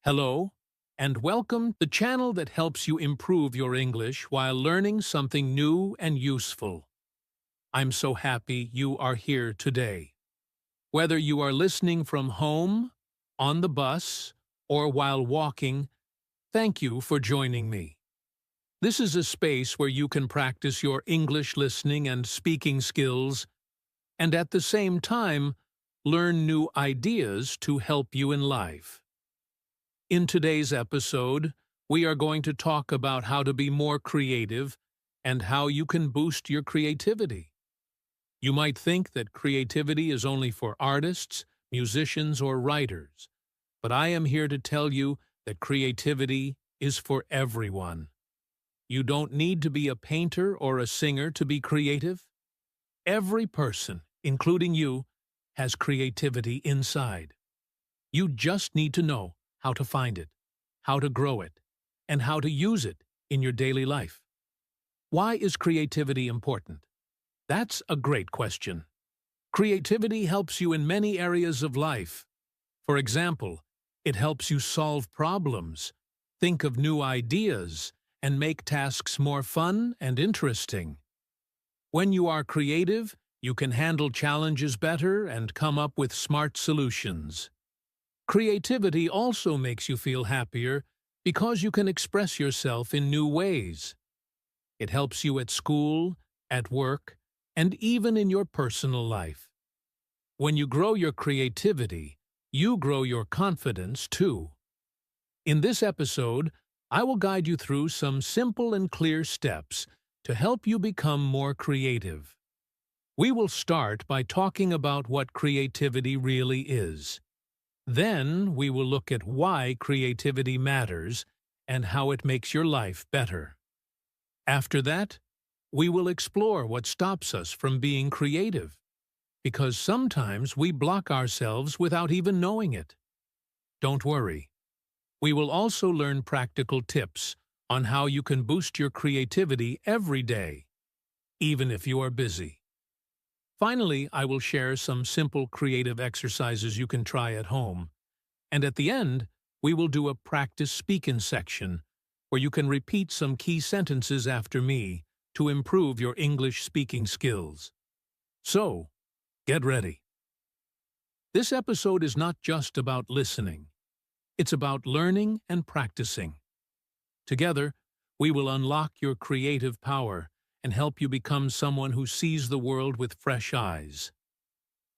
Hello, and welcome to the channel that helps you improve your English while learning something new and useful. I'm so happy you are here today. Whether you are listening from home, on the bus, or while walking, thank you for joining me. This is a space where you can practice your English listening and speaking skills, and at the same time, learn new ideas to help you in life. In today's episode, we are going to talk about how to be more creative and how you can boost your creativity. You might think that creativity is only for artists, musicians, or writers, but I am here to tell you that creativity is for everyone. You don't need to be a painter or a singer to be creative. Every person, including you, has creativity inside. You just need to know how to find it, how to grow it, and how to use it in your daily life. Why is creativity important? That's a great question. Creativity helps you in many areas of life. For example, it helps you solve problems, think of new ideas, and make tasks more fun and interesting. When you are creative, you can handle challenges better and come up with smart solutions. Creativity also makes you feel happier because you can express yourself in new ways. It helps you at school, at work, and even in your personal life. When you grow your creativity, you grow your confidence too. In this episode, I will guide you through some simple and clear steps to help you become more creative. We will start by talking about what creativity really is. Then we will look at why creativity matters and how it makes your life better. After that, we will explore what stops us from being creative, because sometimes we block ourselves without even knowing it. Don't worry. We will also learn practical tips on how you can boost your creativity every day, even if you are busy. Finally, I will share some simple creative exercises you can try at home. And at the end, we will do a practice speaking section where you can repeat some key sentences after me to improve your English speaking skills. So, get ready. This episode is not just about listening. It's about learning and practicing. Together, we will unlock your creative power and help you become someone who sees the world with fresh eyes.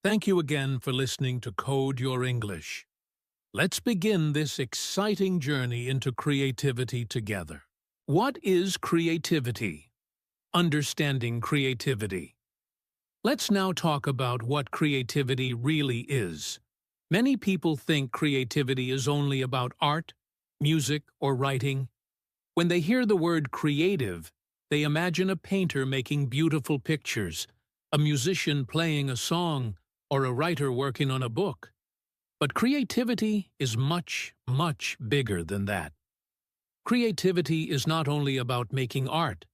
Thank you again for listening to Code Your English. Let's begin this exciting journey into creativity together. What is creativity? Understanding creativity. Let's now talk about what creativity really is. Many people think creativity is only about art, music, or writing. When they hear the word creative, they imagine a painter making beautiful pictures, a musician playing a song, or a writer working on a book. But creativity is much, much bigger than that. Creativity is not only about making art.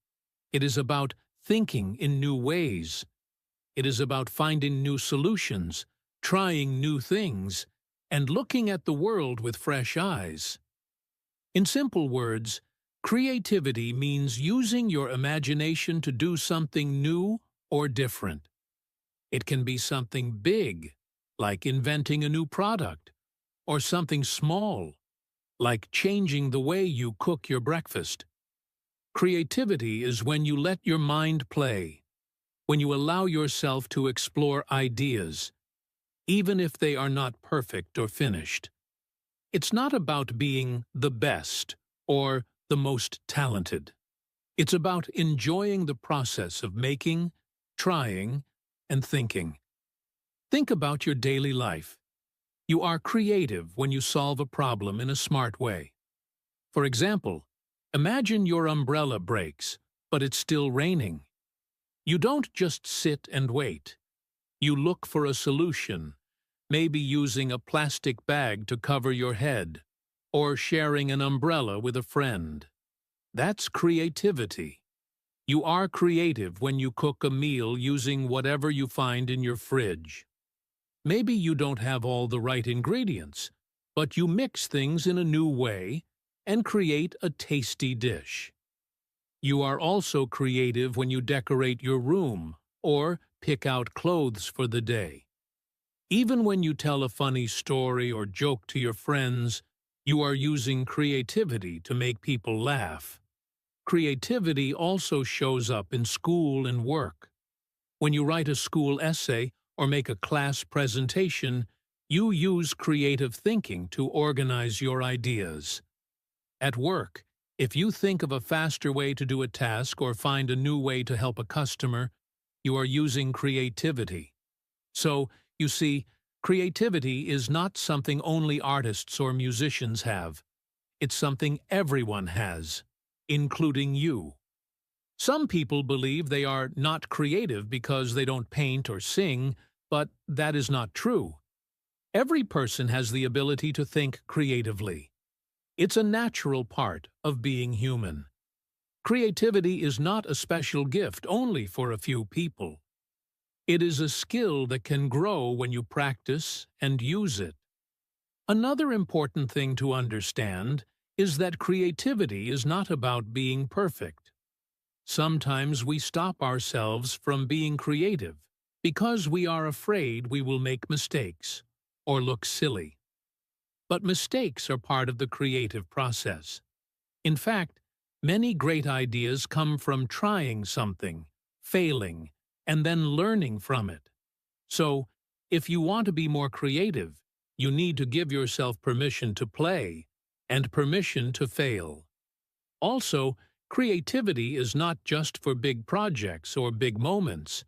It is about thinking in new ways. It is about finding new solutions, trying new things, and looking at the world with fresh eyes. In simple words, creativity means using your imagination to do something new or different. It can be something big, like inventing a new product, or something small, like changing the way you cook your breakfast. Creativity is when you let your mind play, when you allow yourself to explore ideas, even if they are not perfect or finished. It's not about being the best or the most talented. It's about enjoying the process of making, trying, and thinking. Think about your daily life. You are creative when you solve a problem in a smart way. For example, imagine your umbrella breaks, but it's still raining. You don't just sit and wait. You look for a solution, maybe using a plastic bag to cover your head, or sharing an umbrella with a friend. That's creativity. You are creative when you cook a meal using whatever you find in your fridge. Maybe you don't have all the right ingredients, but you mix things in a new way and create a tasty dish. You are also creative when you decorate your room or pick out clothes for the day. Even when you tell a funny story or joke to your friends, you are using creativity to make people laugh. Creativity also shows up in school and work. When you write a school essay or make a class presentation, you use creative thinking to organize your ideas. At work, if you think of a faster way to do a task or find a new way to help a customer, you are using creativity. So, you see, creativity is not something only artists or musicians have. It's something everyone has, including you. Some people believe they are not creative because they don't paint or sing, but that is not true. Every person has the ability to think creatively. It's a natural part of being human. Creativity is not a special gift only for a few people. It is a skill that can grow when you practice and use it. Another important thing to understand is that creativity is not about being perfect. Sometimes we stop ourselves from being creative because we are afraid we will make mistakes or look silly. But mistakes are part of the creative process. In fact, many great ideas come from trying something, failing, and then learning from it. So, if you want to be more creative, you need to give yourself permission to play and permission to fail. Also, creativity is not just for big projects or big moments.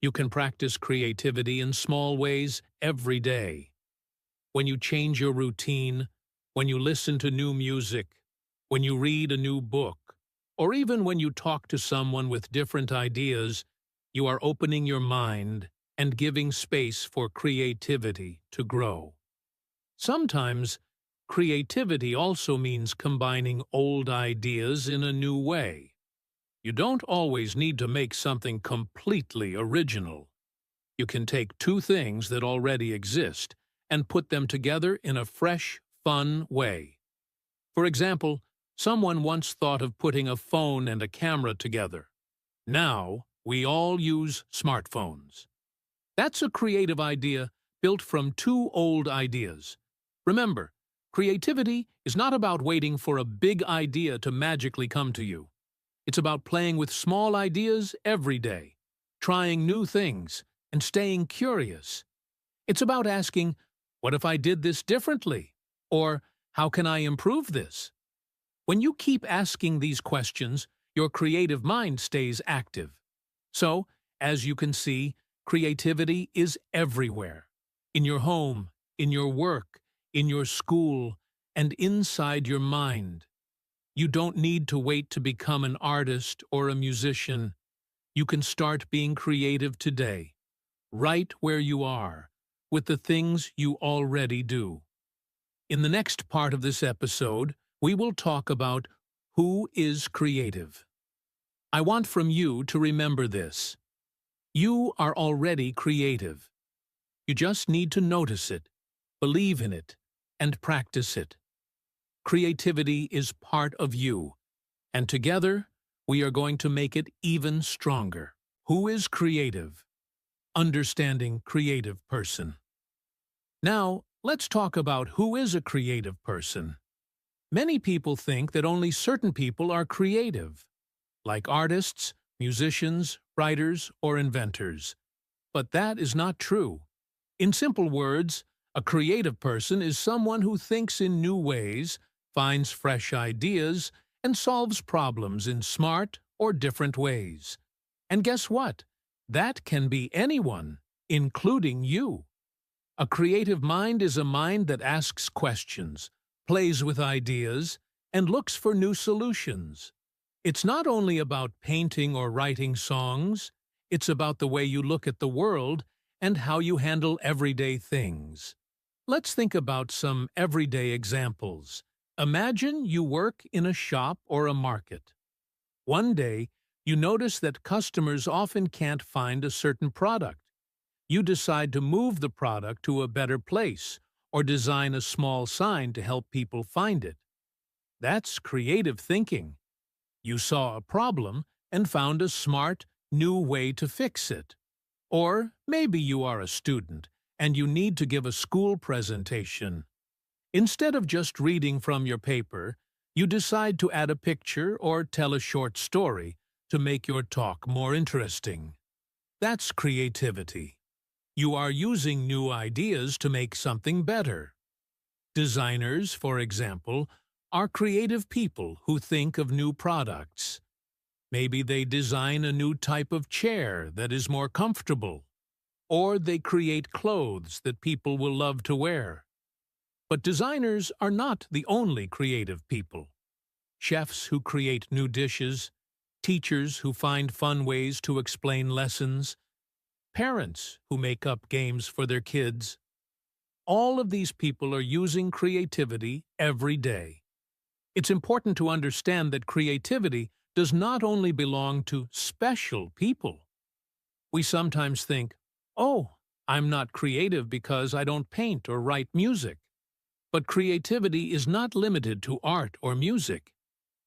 You can practice creativity in small ways every day. When you change your routine, when you listen to new music, when you read a new book, or even when you talk to someone with different ideas, you are opening your mind and giving space for creativity to grow. Sometimes, creativity also means combining old ideas in a new way. You don't always need to make something completely original. You can take two things that already exist and put them together in a fresh, fun way. For example, someone once thought of putting a phone and a camera together. Now, we all use smartphones. That's a creative idea built from two old ideas. Remember, creativity is not about waiting for a big idea to magically come to you. It's about playing with small ideas every day, trying new things, and staying curious. It's about asking, what if I did this differently? Or, how can I improve this? When you keep asking these questions, your creative mind stays active. So, as you can see, creativity is everywhere. In your home, in your work, in your school, and inside your mind. You don't need to wait to become an artist or a musician. You can start being creative today, right where you are, with the things you already do. In the next part of this episode, we will talk about who is creative. I want from you to remember this. You are already creative. You just need to notice it, believe in it, and practice it. Creativity is part of you, and together we are going to make it even stronger. Who is creative? Understanding creative person. Now, let's talk about who is a creative person. Many people think that only certain people are creative, like artists, musicians, writers, or inventors. But that is not true. In simple words, a creative person is someone who thinks in new ways, finds fresh ideas, and solves problems in smart or different ways. And guess what? That can be anyone, including you. A creative mind is a mind that asks questions, plays with ideas, and looks for new solutions. It's not only about painting or writing songs, it's about the way you look at the world and how you handle everyday things. Let's think about some everyday examples. Imagine you work in a shop or a market. One day, you notice that customers often can't find a certain product. You decide to move the product to a better place or design a small sign to help people find it. That's creative thinking. You saw a problem and found a smart, new way to fix it. Or maybe you are a student and you need to give a school presentation. Instead of just reading from your paper, you decide to add a picture or tell a short story to make your talk more interesting. That's creativity. You are using new ideas to make something better. Designers, for example, are creative people who think of new products. Maybe they design a new type of chair that is more comfortable, or they create clothes that people will love to wear. But designers are not the only creative people. Chefs who create new dishes, teachers who find fun ways to explain lessons, parents who make up games for their kids. All of these people are using creativity every day. It's important to understand that creativity does not only belong to special people. We sometimes think, oh, I'm not creative because I don't paint or write music. But creativity is not limited to art or music.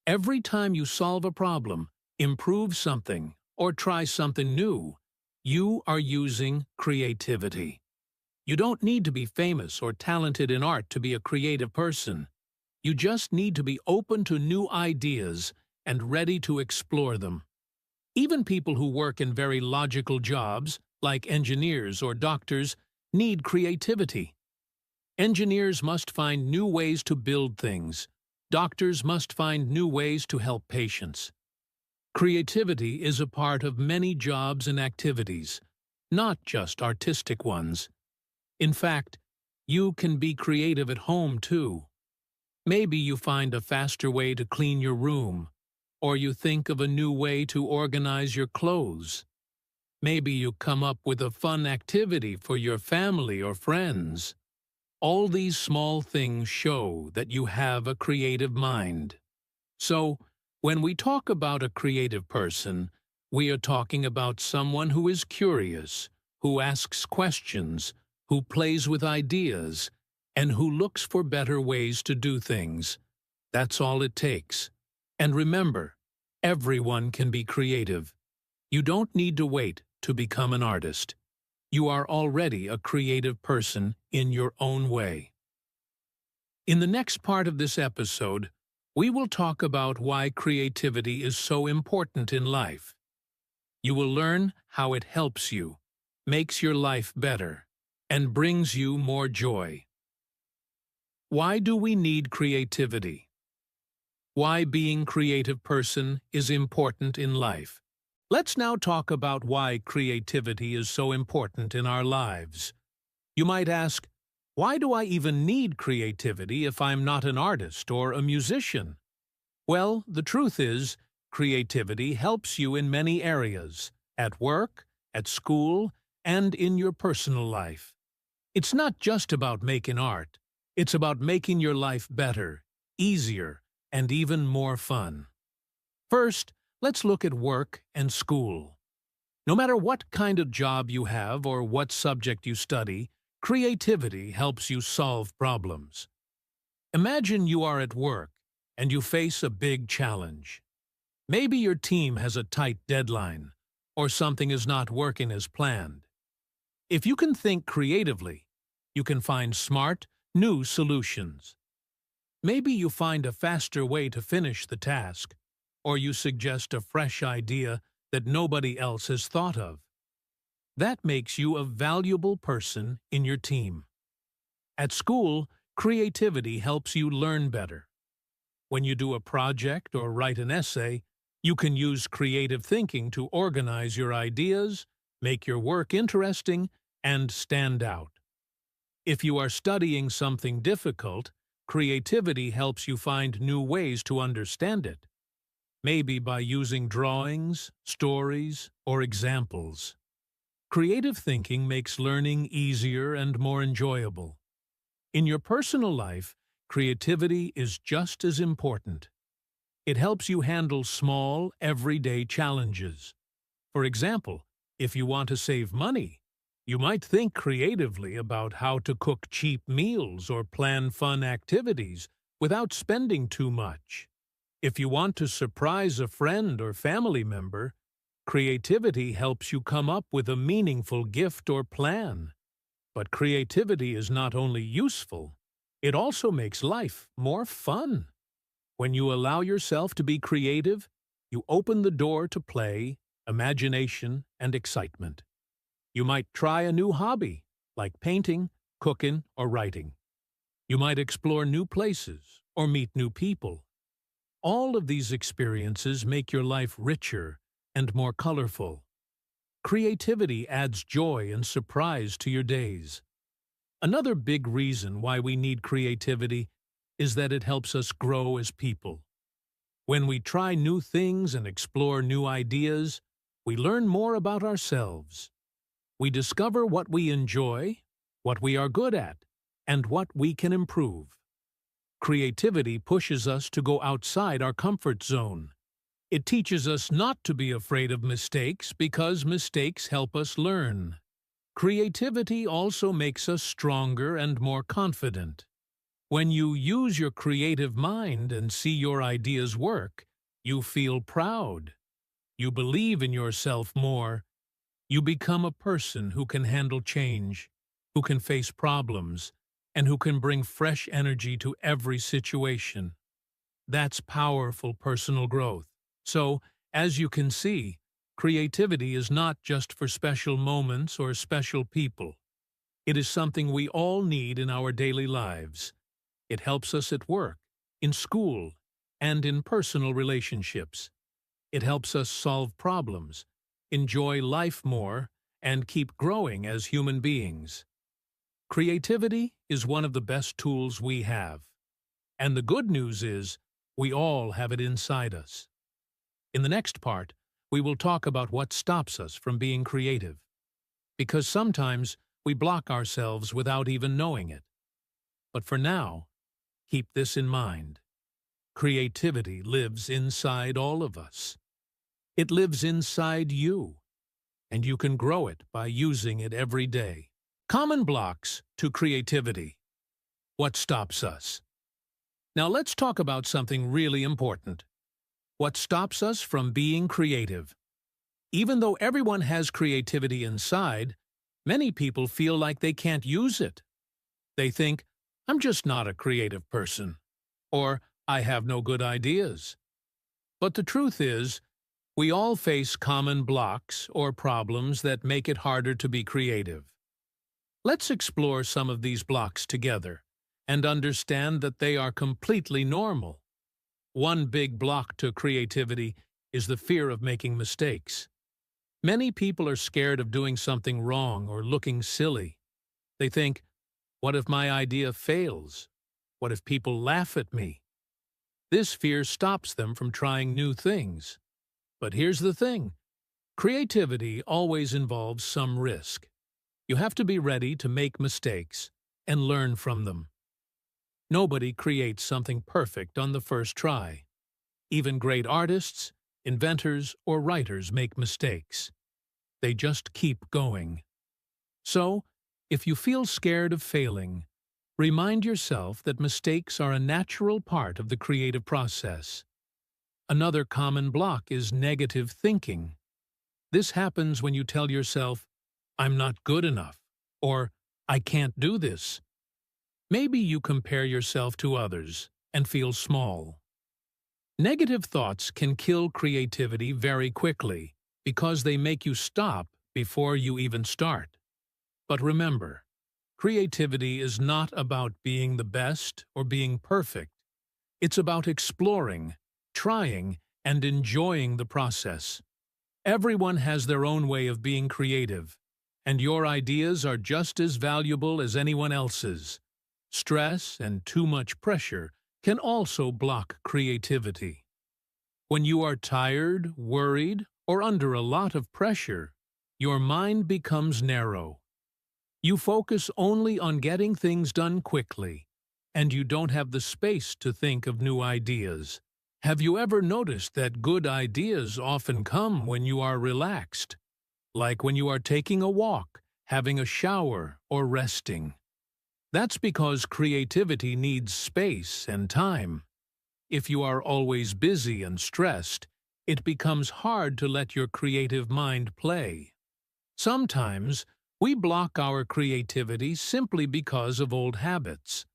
Every time you solve a problem, improve something, or try something new, you are using creativity. You don't need to be famous or talented in art to be a creative person. You just need to be open to new ideas and ready to explore them. Even people who work in very logical jobs, like engineers or doctors, need creativity. Engineers must find new ways to build things. Doctors must find new ways to help patients. Creativity is a part of many jobs and activities, not just artistic ones. In fact, you can be creative at home too. Maybe you find a faster way to clean your room, or you think of a new way to organize your clothes. Maybe you come up with a fun activity for your family or friends. All these small things show that you have a creative mind. So, when we talk about a creative person, we are talking about someone who is curious, who asks questions, who plays with ideas, and who looks for better ways to do things. That's all it takes. And remember, everyone can be creative. You don't need to wait to become an artist. You are already a creative person in your own way. In the next part of this episode, we will talk about why creativity is so important in life. You will learn how it helps you, makes your life better, and brings you more joy. Why do we need creativity? Why being a creative person is important in life. Let's now talk about why creativity is so important in our lives. You might ask, why do I even need creativity if I'm not an artist or a musician? Well, the truth is, creativity helps you in many areas, at work, at school, and in your personal life. It's not just about making art. It's about making your life better, easier, and even more fun. First, let's look at work and school. No matter what kind of job you have or what subject you study, creativity helps you solve problems. Imagine you are at work and you face a big challenge. Maybe your team has a tight deadline, or something is not working as planned. If you can think creatively, you can find smart, new solutions. Maybe you find a faster way to finish the task, or you suggest a fresh idea that nobody else has thought of. That makes you a valuable person in your team. At school, creativity helps you learn better. When you do a project or write an essay, you can use creative thinking to organize your ideas, make your work interesting, and stand out. If you are studying something difficult, creativity helps you find new ways to understand it. Maybe by using drawings, stories, or examples. Creative thinking makes learning easier and more enjoyable. In your personal life, creativity is just as important. It helps you handle small, everyday challenges. For example, if you want to save money, You might think creatively about how to cook cheap meals or plan fun activities without spending too much. If you want to surprise a friend or family member, creativity helps you come up with a meaningful gift or plan. But creativity is not only useful, it also makes life more fun. When you allow yourself to be creative, you open the door to play, imagination, and excitement. You might try a new hobby, like painting, cooking, or writing. You might explore new places or meet new people. All of these experiences make your life richer and more colorful. Creativity adds joy and surprise to your days. Another big reason why we need creativity is that it helps us grow as people. When we try new things and explore new ideas, we learn more about ourselves. We discover what we enjoy, what we are good at, and what we can improve. Creativity pushes us to go outside our comfort zone. It teaches us not to be afraid of mistakes because mistakes help us learn. Creativity also makes us stronger and more confident. When you use your creative mind and see your ideas work, you feel proud. You believe in yourself more. You become a person who can handle change, who can face problems, and who can bring fresh energy to every situation. That's powerful personal growth. So, as you can see, creativity is not just for special moments or special people. It is something we all need in our daily lives. It helps us at work, in school, and in personal relationships. It helps us solve problems, enjoy life more, and keep growing as human beings. Creativity is one of the best tools we have. And the good news is, we all have it inside us. In the next part, we will talk about what stops us from being creative. Because sometimes we block ourselves without even knowing it. But for now, keep this in mind. Creativity lives inside all of us. It lives inside you, and you can grow it by using it every day. Common blocks to creativity. What stops us? Now let's talk about something really important. What stops us from being creative? Even though everyone has creativity inside, many people feel like they can't use it. They think, I'm just not a creative person, or I have no good ideas. But the truth is, we all face common blocks or problems that make it harder to be creative. Let's explore some of these blocks together and understand that they are completely normal. One big block to creativity is the fear of making mistakes. Many people are scared of doing something wrong or looking silly. They think, what if my idea fails? What if people laugh at me? This fear stops them from trying new things. But here's the thing. Creativity always involves some risk. You have to be ready to make mistakes and learn from them. Nobody creates something perfect on the first try. Even great artists, inventors, or writers make mistakes. They just keep going. So, if you feel scared of failing, remind yourself that mistakes are a natural part of the creative process. Another common block is negative thinking. This happens when you tell yourself, I'm not good enough, or I can't do this. Maybe you compare yourself to others and feel small. Negative thoughts can kill creativity very quickly because they make you stop before you even start. But remember, creativity is not about being the best or being perfect. It's about exploring, trying, and enjoying the process. Everyone has their own way of being creative, and your ideas are just as valuable as anyone else's. Stress and too much pressure can also block creativity. When you are tired, worried, or under a lot of pressure, your mind becomes narrow. You focus only on getting things done quickly, and you don't have the space to think of new ideas. Have you ever noticed that good ideas often come when you are relaxed? Like when you are taking a walk, having a shower, or resting. That's because creativity needs space and time. If you are always busy and stressed, it becomes hard to let your creative mind play. Sometimes, we block our creativity simply because of old habits.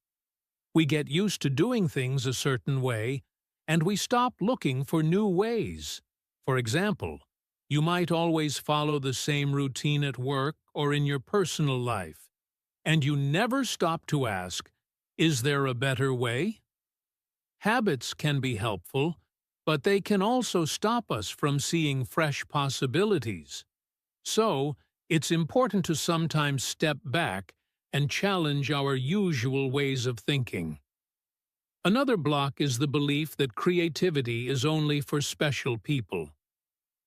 We get used to doing things a certain way, and we stop looking for new ways. For example, you might always follow the same routine at work or in your personal life, and you never stop to ask, is there a better way? Habits can be helpful, but they can also stop us from seeing fresh possibilities. So, it's important to sometimes step back and challenge our usual ways of thinking. Another block is the belief that creativity is only for special people.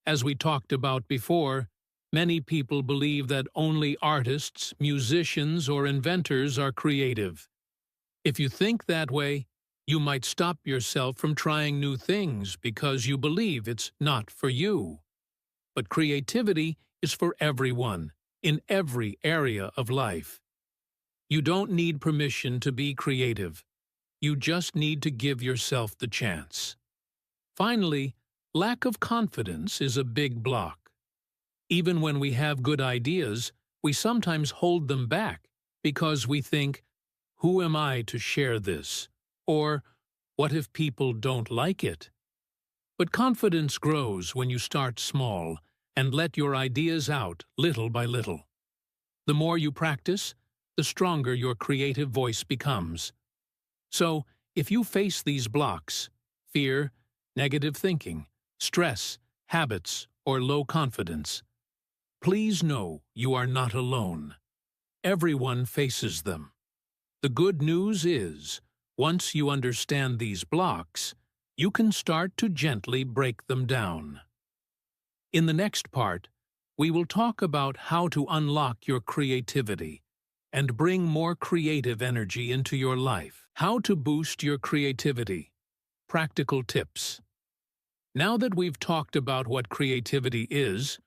As we talked about before, many people believe that only artists, musicians, or inventors are creative. If you think that way, you might stop yourself from trying new things because you believe it's not for you. But creativity is for everyone, in every area of life. You don't need permission to be creative. You just need to give yourself the chance. Finally, lack of confidence is a big block. Even when we have good ideas, we sometimes hold them back because we think, who am I to share this? Or, what if people don't like it? But confidence grows when you start small and let your ideas out little by little. The more you practice, the stronger your creative voice becomes. So, if you face these blocks, fear, negative thinking, stress, habits, or low confidence, please know you are not alone. Everyone faces them. The good news is, once you understand these blocks, you can start to gently break them down. In the next part, we will talk about how to unlock your creativity and bring more creative energy into your life. How to boost your creativity. Practical tips. Now that we've talked about what creativity is,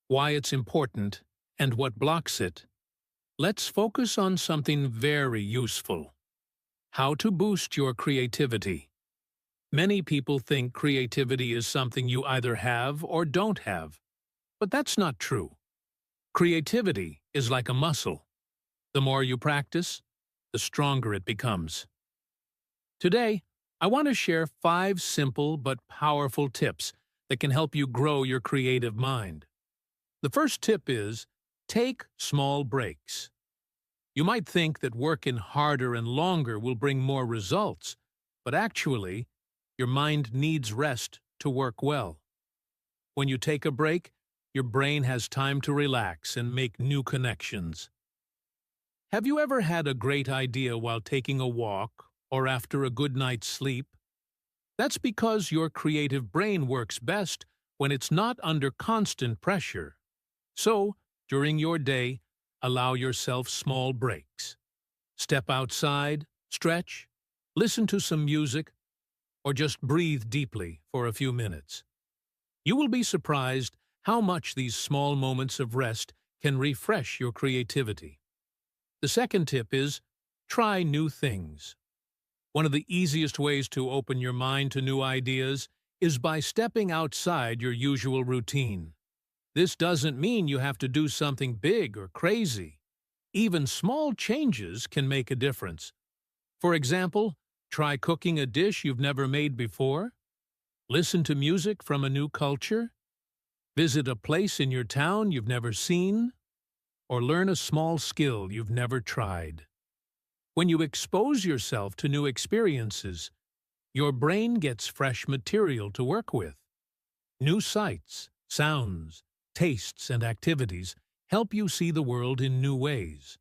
why it's important, and what blocks it, let's focus on something very useful. How to boost your creativity. Many people think creativity is something you either have or don't have, but that's not true. Creativity is like a muscle. The more you practice, the stronger it becomes. Today, I want to share 5 simple but powerful tips that can help you grow your creative mind. The first tip is, take small breaks. You might think that working harder and longer will bring more results, but actually, your mind needs rest to work well. When you take a break, your brain has time to relax and make new connections. Have you ever had a great idea while taking a walk or after a good night's sleep? That's because your creative brain works best when it's not under constant pressure. So, during your day, allow yourself small breaks. Step outside, stretch, listen to some music, or just breathe deeply for a few minutes. You will be surprised how much these small moments of rest can refresh your creativity. The second tip is, try new things. One of the easiest ways to open your mind to new ideas is by stepping outside your usual routine. This doesn't mean you have to do something big or crazy. Even small changes can make a difference. For example, try cooking a dish you've never made before, listen to music from a new culture, visit a place in your town you've never seen, or learn a small skill you've never tried. When you expose yourself to new experiences, your brain gets fresh material to work with. New sights, sounds, tastes, and activities help you see the world in new ways,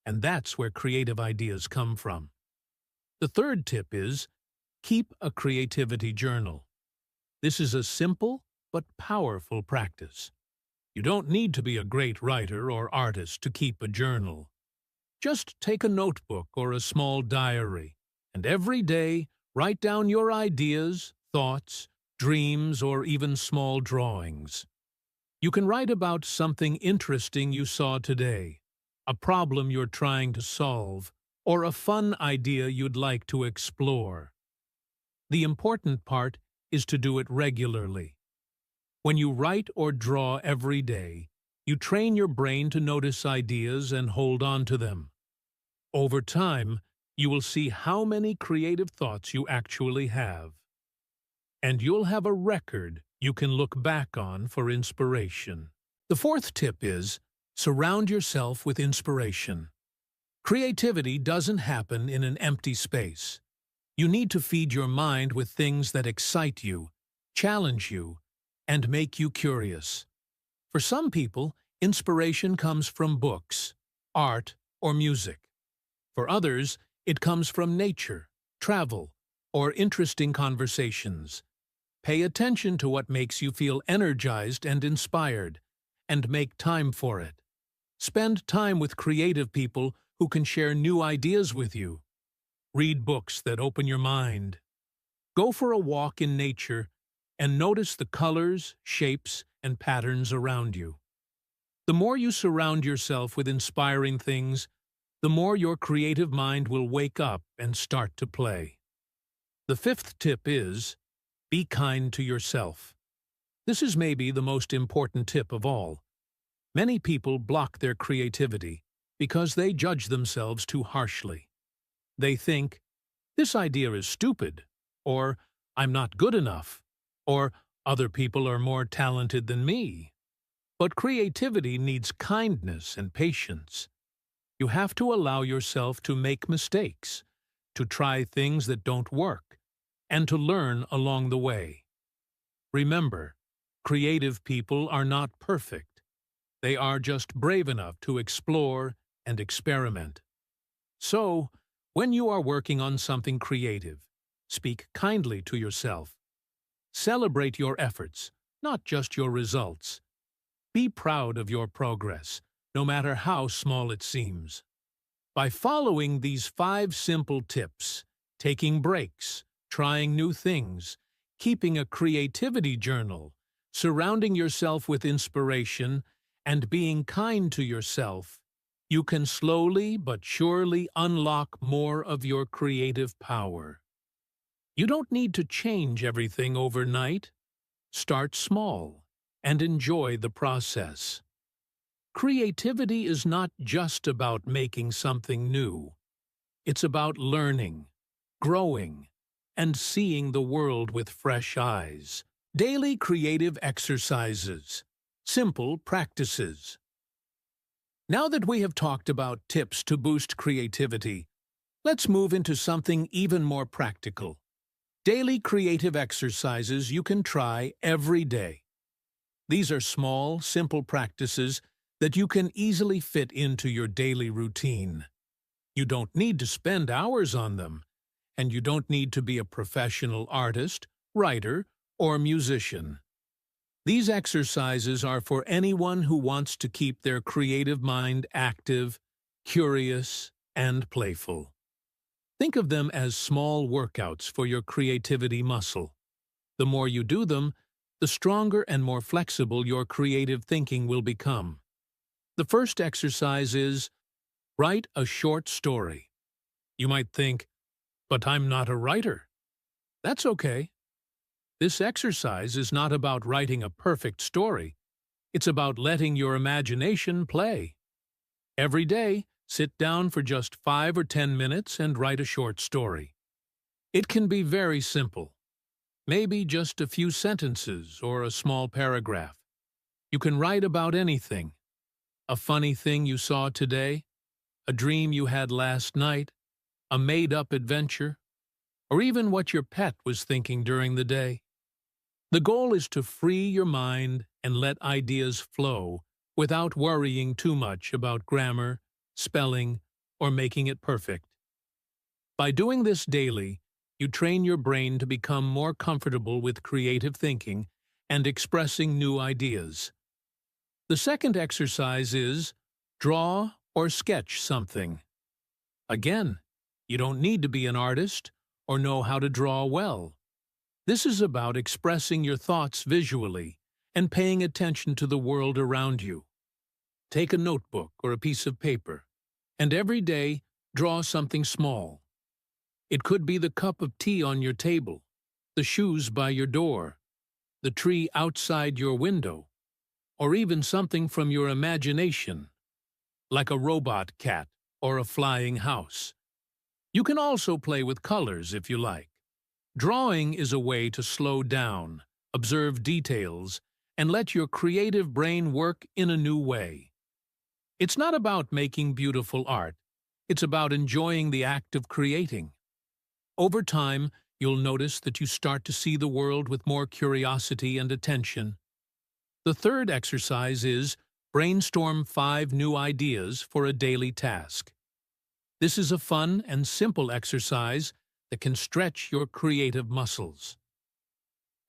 and that's where creative ideas come from. The third tip is, keep a creativity journal. This is a simple but powerful practice. You don't need to be a great writer or artist to keep a journal. Just take a notebook or a small diary, and every day write down your ideas, thoughts, dreams, or even small drawings. You can write about something interesting you saw today, a problem you're trying to solve, or a fun idea you'd like to explore. The important part is to do it regularly. When you write or draw every day, you train your brain to notice ideas and hold on to them. Over time, you will see how many creative thoughts you actually have. And you'll have a record you can look back on for inspiration. The fourth tip is, surround yourself with inspiration. Creativity doesn't happen in an empty space. You need to feed your mind with things that excite you, challenge you, and make you curious. For some people, inspiration comes from books, art, or music. For others, it comes from nature, travel, or interesting conversations. Pay attention to what makes you feel energized and inspired, and make time for it. Spend time with creative people who can share new ideas with you. Read books that open your mind. Go for a walk in nature and notice the colors, shapes, and patterns around you. The more you surround yourself with inspiring things, the more your creative mind will wake up and start to play. The fifth tip is, be kind to yourself. This is maybe the most important tip of all. Many people block their creativity because they judge themselves too harshly. They think, this idea is stupid, or I'm not good enough, or other people are more talented than me. But creativity needs kindness and patience. You have to allow yourself to make mistakes, to try things that don't work, and to learn along the way. Remember, creative people are not perfect. They are just brave enough to explore and experiment. So, when you are working on something creative, speak kindly to yourself. Celebrate your efforts, not just your results. Be proud of your progress, no matter how small it seems. By following these 5 simple tips, taking breaks, trying new things, keeping a creativity journal, surrounding yourself with inspiration, and being kind to yourself, you can slowly but surely unlock more of your creative power. You don't need to change everything overnight. Start small and enjoy the process. Creativity is not just about making something new. It's about learning, growing, and seeing the world with fresh eyes. Daily creative exercises. Simple practices. Now that we have talked about tips to boost creativity, let's move into something even more practical. Daily creative exercises you can try every day. These are small, simple practices that you can easily fit into your daily routine. You don't need to spend hours on them, and you don't need to be a professional artist, writer, or musician. These exercises are for anyone who wants to keep their creative mind active, curious, and playful. Think of them as small workouts for your creativity muscle. The more you do them, the stronger and more flexible your creative thinking will become. The first exercise is, write a short story. You might think, but I'm not a writer. That's okay. This exercise is not about writing a perfect story. It's about letting your imagination play. Every day, sit down for just 5 or 10 minutes and write a short story. It can be very simple. Maybe just a few sentences or a small paragraph. You can write about anything. A funny thing you saw today, a dream you had last night, a made-up adventure, or even what your pet was thinking during the day. The goal is to free your mind and let ideas flow without worrying too much about grammar, spelling, or making it perfect. By doing this daily, you train your brain to become more comfortable with creative thinking and expressing new ideas. The second exercise is, draw or sketch something. Again, you don't need to be an artist or know how to draw well. This is about expressing your thoughts visually and paying attention to the world around you. Take a notebook or a piece of paper, and every day draw something small. It could be the cup of tea on your table, the shoes by your door, the tree outside your window, or even something from your imagination, like a robot cat or a flying house. You can also play with colors if you like. Drawing is a way to slow down, observe details, and let your creative brain work in a new way. It's not about making beautiful art. It's about enjoying the act of creating. Over time, you'll notice that you start to see the world with more curiosity and attention. The third exercise is brainstorm 5 new ideas for a daily task. This is a fun and simple exercise that can stretch your creative muscles.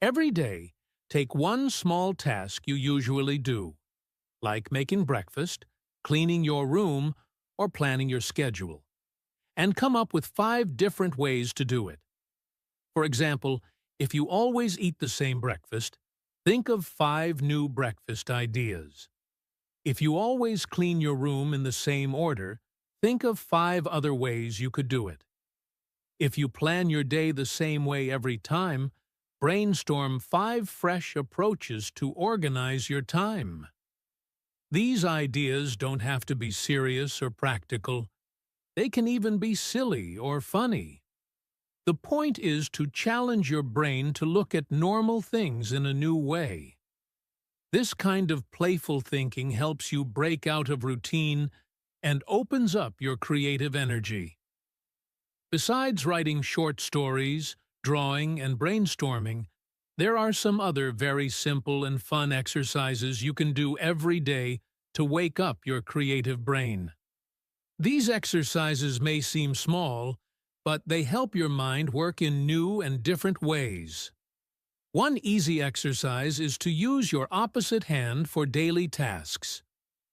Every day, take one small task you usually do, like making breakfast, cleaning your room, or planning your schedule, and come up with 5 different ways to do it. For example, if you always eat the same breakfast, think of 5 new breakfast ideas. If you always clean your room in the same order, think of 5 other ways you could do it. If you plan your day the same way every time, brainstorm 5 fresh approaches to organize your time. These ideas don't have to be serious or practical. They can even be silly or funny. The point is to challenge your brain to look at normal things in a new way. This kind of playful thinking helps you break out of routine and opens up your creative energy. Besides writing short stories, drawing, and brainstorming, there are some other very simple and fun exercises you can do every day to wake up your creative brain. These exercises may seem small, but they help your mind work in new and different ways. One easy exercise is to use your opposite hand for daily tasks.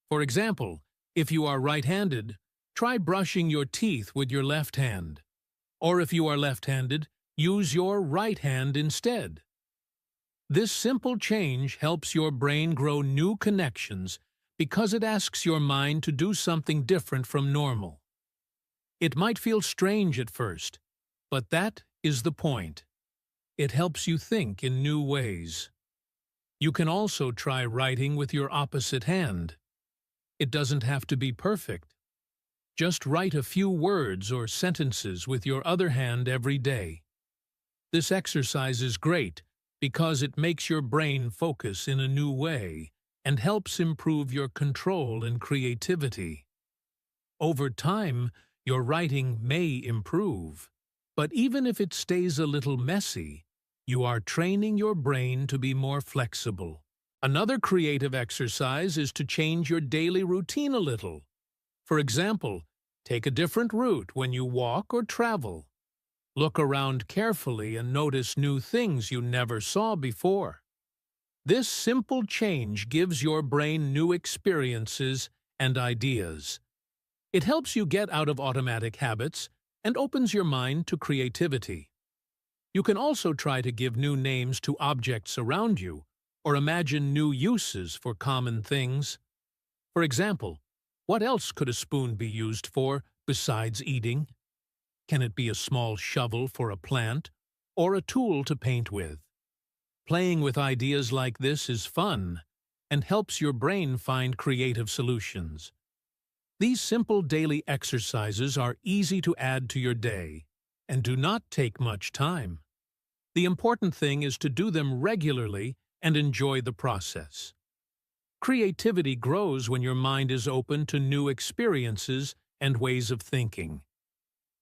For example, if you are right-handed, try brushing your teeth with your left hand. Or if you are left-handed, use your right hand instead. This simple change helps your brain grow new connections because it asks your mind to do something different from normal. It might feel strange at first, but that is the point. It helps you think in new ways. You can also try writing with your opposite hand. It doesn't have to be perfect. Just write a few words or sentences with your other hand every day. This exercise is great because it makes your brain focus in a new way and helps improve your control and creativity. Over time, your writing may improve, but even if it stays a little messy, you are training your brain to be more flexible. Another creative exercise is to change your daily routine a little. For example, take a different route when you walk or travel. Look around carefully and notice new things you never saw before. This simple change gives your brain new experiences and ideas. It helps you get out of automatic habits and opens your mind to creativity. You can also try to give new names to objects around you or imagine new uses for common things. For example, what else could a spoon be used for besides eating? Can it be a small shovel for a plant or a tool to paint with? Playing with ideas like this is fun and helps your brain find creative solutions. These simple daily exercises are easy to add to your day and do not take much time. The important thing is to do them regularly and enjoy the process. Creativity grows when your mind is open to new experiences and ways of thinking.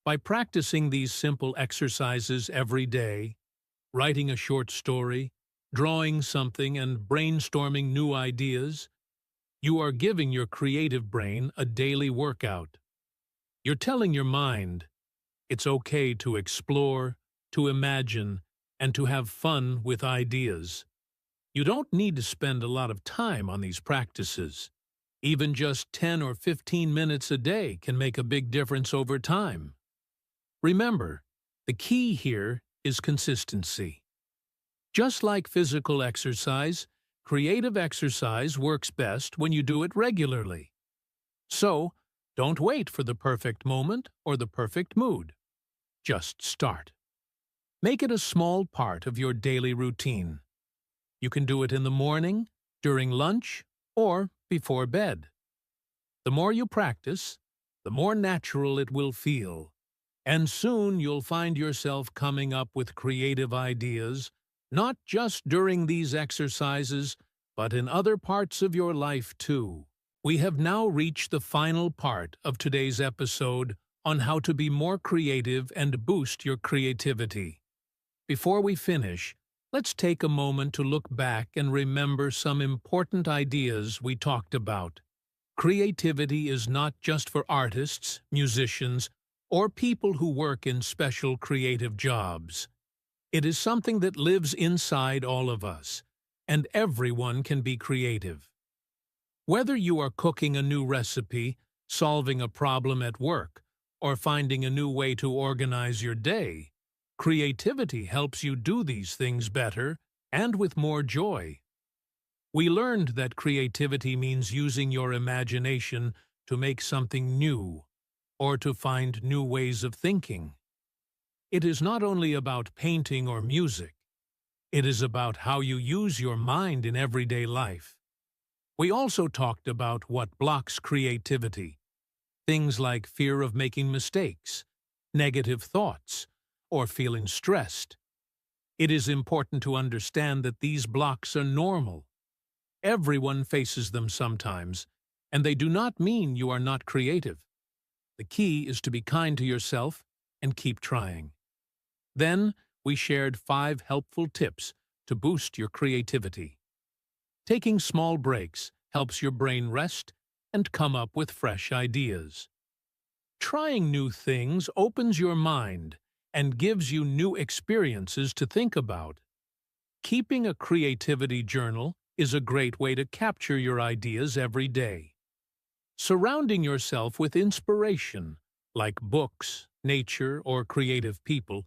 By practicing these simple exercises every day, writing a short story, drawing something, and brainstorming new ideas, you are giving your creative brain a daily workout. You're telling your mind, it's okay to explore, to imagine, and to have fun with ideas. You don't need to spend a lot of time on these practices. Even just 10 or 15 minutes a day can make a big difference over time. Remember, the key here is consistency. Just like physical exercise, creative exercise works best when you do it regularly. So, don't wait for the perfect moment or the perfect mood. Just start. Make it a small part of your daily routine. You can do it in the morning, during lunch, or before bed. The more you practice, the more natural it will feel. And soon you'll find yourself coming up with creative ideas, not just during these exercises, but in other parts of your life too. We have now reached the final part of today's episode on how to be more creative and boost your creativity. Before we finish, let's take a moment to look back and remember some important ideas we talked about. Creativity is not just for artists, musicians, or people who work in special creative jobs. It is something that lives inside all of us, and everyone can be creative. Whether you are cooking a new recipe, solving a problem at work, or finding a new way to organize your day, creativity helps you do these things better and with more joy. We learned that creativity means using your imagination to make something new, or to find new ways of thinking. It is not only about painting or music. It is about how you use your mind in everyday life. We also talked about what blocks creativity. Things like fear of making mistakes, negative thoughts, or feeling stressed. It is important to understand that these blocks are normal. Everyone faces them sometimes, and they do not mean you are not creative. The key is to be kind to yourself and keep trying. Then, we shared 5 helpful tips to boost your creativity. Taking small breaks helps your brain rest and come up with fresh ideas. Trying new things opens your mind and gives you new experiences to think about. Keeping a creativity journal is a great way to capture your ideas every day. Surrounding yourself with inspiration, like books, nature, or creative people,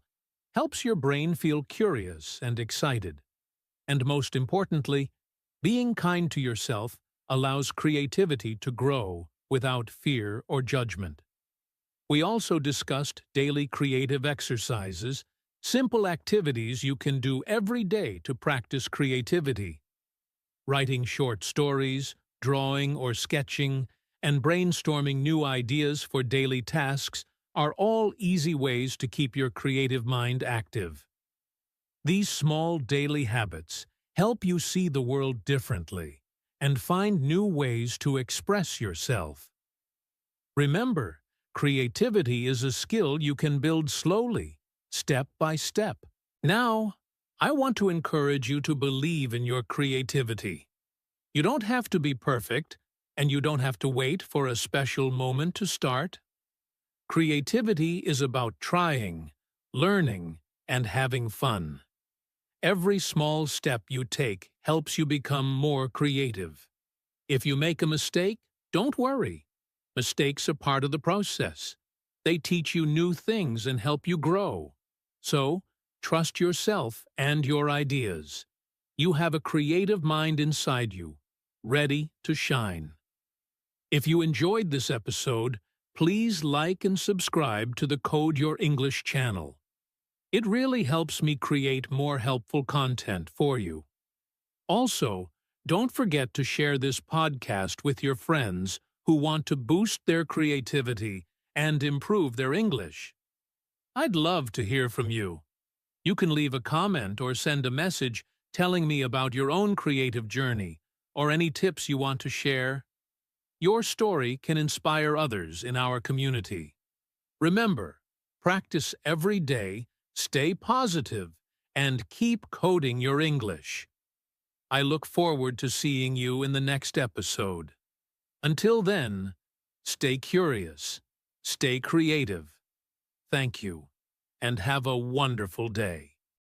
helps your brain feel curious and excited. And most importantly, being kind to yourself allows creativity to grow without fear or judgment. We also discussed daily creative exercises, simple activities you can do every day to practice creativity. Writing short stories, drawing or sketching, and brainstorming new ideas for daily tasks are all easy ways to keep your creative mind active. These small daily habits help you see the world differently and find new ways to express yourself. Remember, creativity is a skill you can build slowly, step by step. Now, I want to encourage you to believe in your creativity. You don't have to be perfect, and you don't have to wait for a special moment to start. Creativity is about trying, learning, and having fun. Every small step you take helps you become more creative. If you make a mistake, don't worry. Mistakes are part of the process. They teach you new things and help you grow. So, trust yourself and your ideas. You have a creative mind inside you, ready to shine. If you enjoyed this episode, please like and subscribe to the Code Your English channel. It really helps me create more helpful content for you. Also, don't forget to share this podcast with your friends who want to boost their creativity and improve their English. I'd love to hear from you. You can leave a comment or send a message telling me about your own creative journey or any tips you want to share. Your story can inspire others in our community. Remember, practice every day, stay positive, and keep coding your English. I look forward to seeing you in the next episode. Until then, stay curious, stay creative. Thank you, and have a wonderful day.